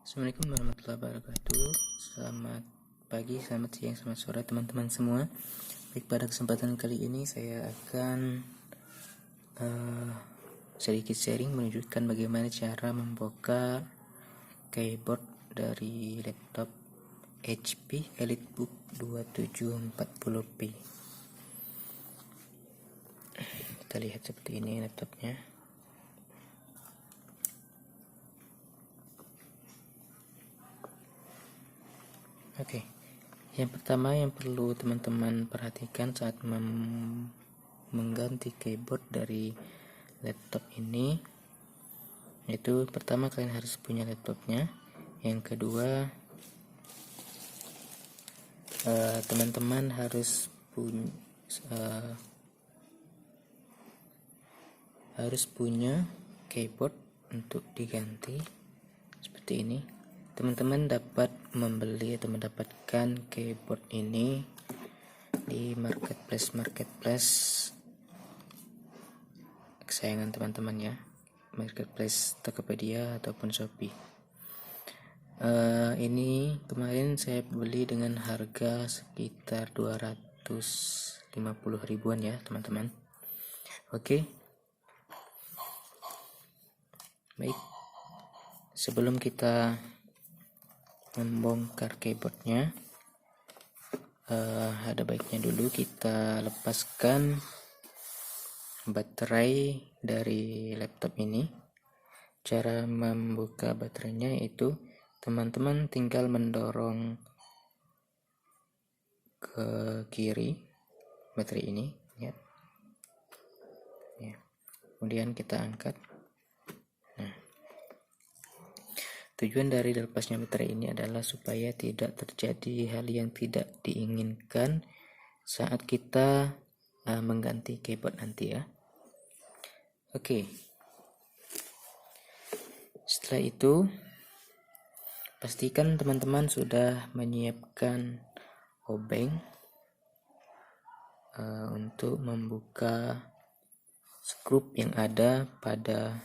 Assalamualaikum warahmatullahi wabarakatuh. Selamat pagi, selamat siang, selamat sore teman-teman semua. Baik, pada kesempatan kali ini saya akan sedikit sharing menunjukkan bagaimana cara membongkar keyboard dari laptop HP Elitebook 2740p. Kita lihat seperti ini laptopnya. Oke, yang pertama yang perlu teman-teman perhatikan saat mengganti keyboard dari laptop ini, yaitu pertama kalian harus punya laptopnya. Yang kedua, teman-teman harus punya keyboard untuk diganti seperti ini. Teman-teman dapat membeli atau mendapatkan keyboard ini di marketplace kesayangan teman-teman ya, marketplace Tokopedia ataupun Shopee. Ini kemarin saya beli dengan harga sekitar 250 ribuan ya teman-teman. Oke. Baik, sebelum kita membongkar keyboardnya, ada baiknya dulu kita lepaskan baterai dari laptop ini. Cara membuka baterainya itu teman-teman tinggal mendorong ke kiri baterai ini ya. Kemudian kita angkat. Tujuan dari lepasnya baterai ini adalah supaya tidak terjadi hal yang tidak diinginkan saat kita mengganti keyboard nanti ya. Oke. Setelah itu, pastikan teman-teman sudah menyiapkan obeng untuk membuka skrup yang ada pada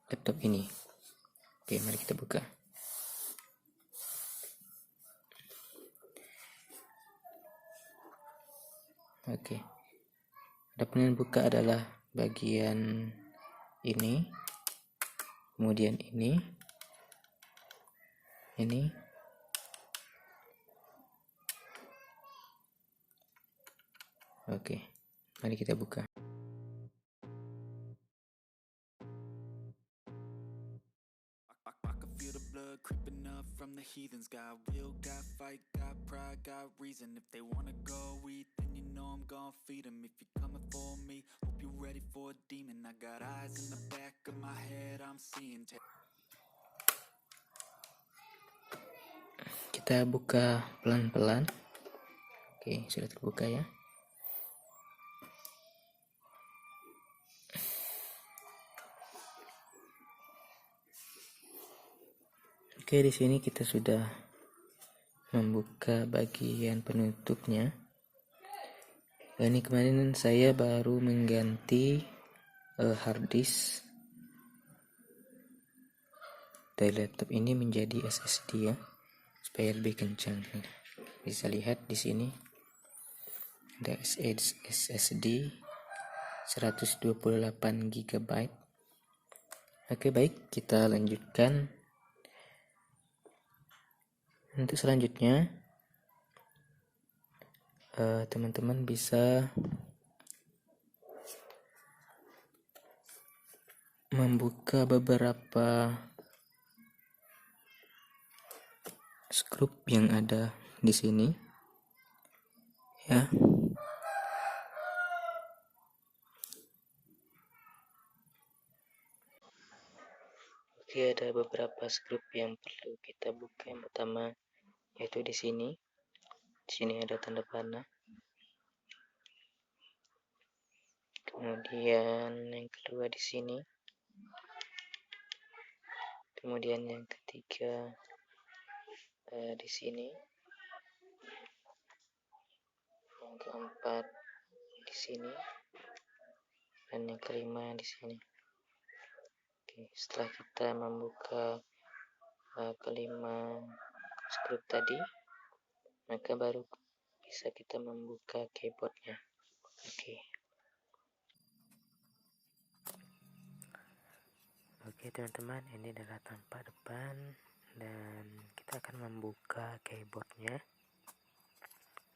laptop ini. Oke, mari kita buka. Oke. Adapun yang buka adalah bagian ini, kemudian ini. Oke, mari kita buka. Creeping up from the heathens, got will, got fight, got pride, got reason. If they wanna go eat, then you know I'm gonna feed them. If you're coming for me, hope you're ready for a demon. I got eyes in the back of my head, I'm seeing. Kita buka pelan-pelan. Oke, sudah terbuka ya. Oke, di sini kita sudah membuka bagian penutupnya. Ini kemarin saya baru mengganti hard disk dari laptop ini menjadi SSD ya, supaya lebih kencang. Bisa lihat di sini ada SSD 128 GB. Oke, baik, kita lanjutkan. Untuk selanjutnya, teman-teman bisa membuka beberapa skrup yang ada di sini ya. Oke, ada beberapa skrup yang perlu kita buka. Yang pertama yaitu di sini. Di sini ada tanda panah. Kemudian yang kedua di sini. Kemudian yang ketiga di sini. Yang keempat di sini. Dan yang kelima di sini. Oke, setelah kita membuka kelima script tadi, maka baru bisa kita membuka keyboardnya. Oke teman-teman, ini adalah tampak depan dan kita akan membuka keyboardnya.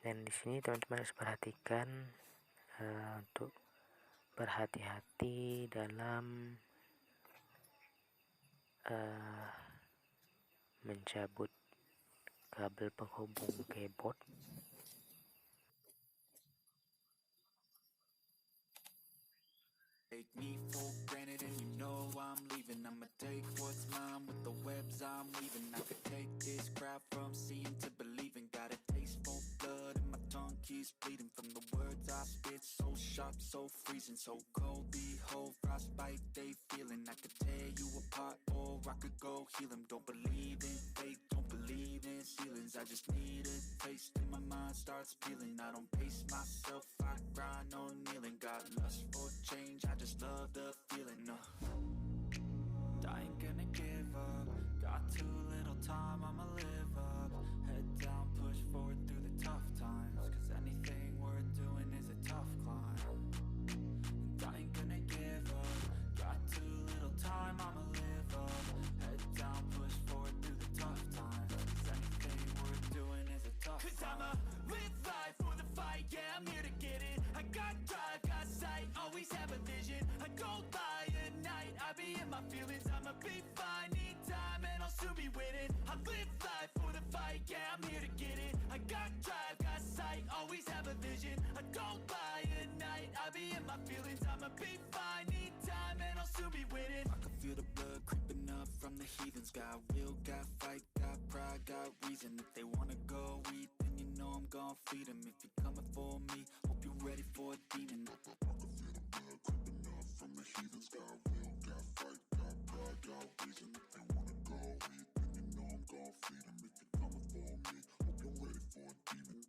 Dan di sini teman-teman harus perhatikan untuk berhati-hati dalam mencabut kabel penghubung keyboard. Take me for granted and you know I'm leaving. I'ma take what's mine with the webs I'm weaving. I could take this crowd from seeing to believing. Got a taste for blood and my tongue keeps bleeding from the words I spit. So sharp, so freezing, so cold. Behold, frostbite they feeling. I could tear you apart or I could go heal them. Don't believe in fate, don't believe in ceilings. I just need a taste and my mind starts peeling. I don't pace myself, I grind on kneeling. Got lust for change, I just love the feeling. I ain't gonna give up. Got too little time, I'ma live up. Head down, push forward through the tough times. Cause anything worth doing is a tough climb. And I ain't gonna give up. Got too little time, I'ma live up. Head down, push forward through the tough times. Cause anything worth doing is a tough climb. Cause I'ma live life for the fight, yeah, I'm here to get it. I got drive, got sight, always have a vision. I go by at night, I be in my feelings. I'ma be fine, need time and I'll soon be winning. I live life for the fight, yeah, I'm here to get it. I got drive, got sight, always have a vision. I go by at night, I be in my feelings. I'ma be fine, need time and I'll soon be winning. I can feel the blood creeping up from the heathens. Got will, got fight, got pride, got reason. If they wanna go eat, then you know I'm gon' feed them. If you're coming for me, hope you're ready for a demon. I can feel the blood creeping up from the heathens. Got will, got fight, got pride, got reason. If they wanna go eat, then you know I'm gon' feed them. If you're coming for me, hope you're ready for a demon.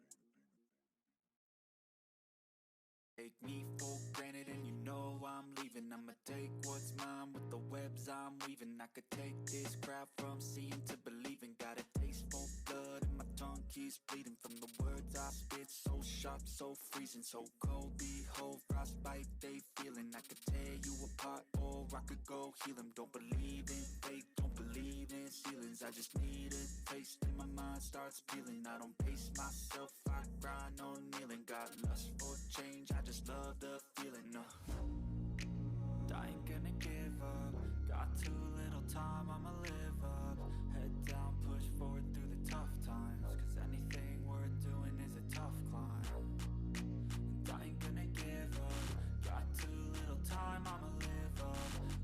Take me for granted and you know I'm leaving. I'ma take what's mine with the webs I'm weaving. I could take this crowd from seeing to believing. Got a taste for blood and my tongue keeps bleeding from the words I spit. So sharp, so freezing, so cold. Behold, frostbite they feeling. I could tear you apart or I could go heal them. Don't believe in fate, don't believe in ceilings. I just need a taste and my mind starts peeling. I don't pace myself, I grind on kneeling. Got lust for change, I just love the feeling. I ain't gonna give up. Got too little time, I'ma live up. Head down, push forward through the tough times. Cause anything worth doing is a tough climb. And I ain't gonna give up. Got too little time, I'ma live up.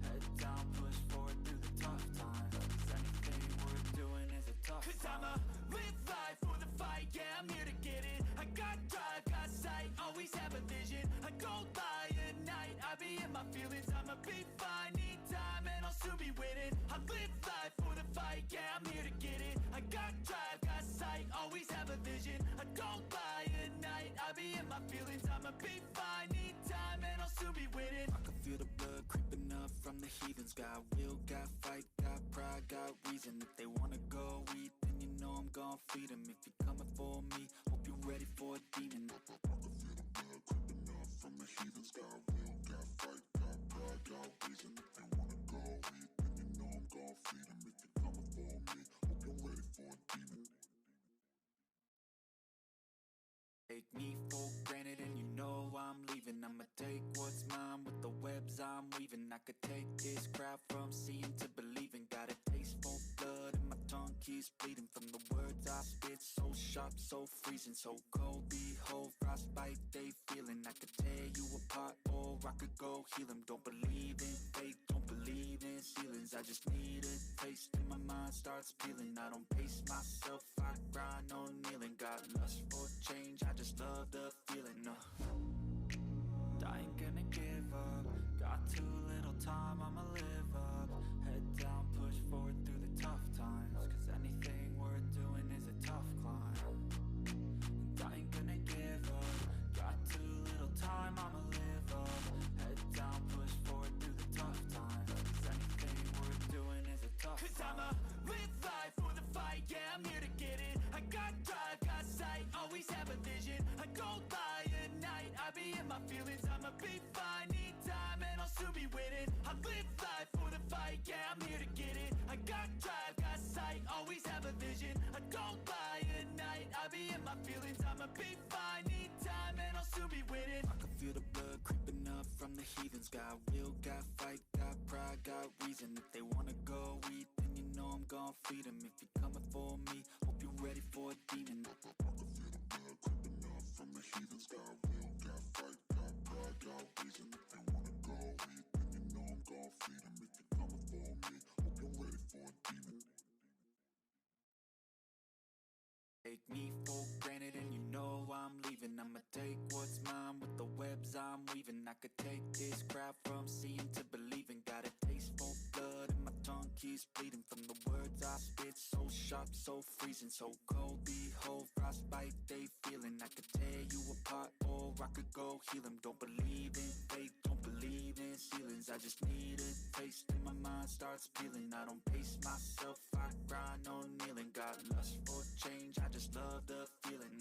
Head down, push forward through the tough times. Cause anything worth doing is a tough climb. Cause I'ma live life for the fight, yeah, I'm here to get it. I got drive, got sight, always have a vision. I go by at night, I be in my feelings. I'ma be fine, need time and I'll soon be winning. I live life for the fight, yeah, I'm here to get it. I got drive, got sight, always have a vision. I go by at night, I be in my feelings. I'ma be fine, need time and I'll soon be winning. I can feel the blood creeping up from the heathens. Got will, got fight, got pride, got reason. If they wanna go eat, then you know I'm gon' feed them. If you're coming for me, hope you're ready for a demon. I can feel the blood creeping up from the heathens. Got will, got fight, got pride, got reason. If they wanna go eat, then you know I'm gon' feed them. If you're coming for me, hope you're ready for a demon. Take me for granted and you know I'm leaving. I'ma take what's mine with the webs I'm weaving. I could take this crowd from seeing to believing. Got a taste for blood and my tongue keeps bleeding from the words I spit. So sharp, so freezing, so cold. Behold, frostbite they feeling. I could tear you apart or I could go heal them. Don't believe in fate, don't believe in ceilings. I just need a taste and my mind starts peeling. I don't pace myself, I grind on kneeling. Got lust for change, I just love the feeling. I ain't gonna give up. Got too little time, I'ma live up. Head down, push forward through the tough times. Cause anything worth doing is a tough climb. And I ain't gonna give up. Got too little time, I'ma live up. Head down, push forward through the tough times. Cause anything worth doing is a tough climb. Cause I'ma live life got drive, got sight, always have a vision. I don't lie at night, I be in my feelings. I'ma be fine, need time and I'll soon be winning. I live life for the fight, yeah, I'm here to get it. I got drive, got sight, always have a vision. I don't lie at night, I be in my feelings. I'ma be fine, need time and I'll soon be winning. I can feel the blood creeping up from the heathens. Got will, got fight, got pride, got reason. If they wanna go eat, then you know I'm gon' feed them. If you're coming for me, hope you're ready for a demon. I can feel the blood creeping up from the heathens. Got will, got fight, got pride, got reason. If they wanna go eat, then you know I'm gon' feed them. If you're coming for me, hope you're ready for a demon. Take me for granted and you know I'm leaving. I'ma take what's mine with the webs I'm weaving. I could take this crowd from seeing to believing. Got a taste for blood and my tongue keeps bleeding. From the words I spit, so sharp, so freezing. So cold, behold, frostbite they feeling. I could tear you apart or I could go heal them. Don't believe in fate, don't believe in ceilings. I just need a taste and my mind starts peeling. I don't pace myself, I grind on kneeling. Got lust for change, I just love the feeling.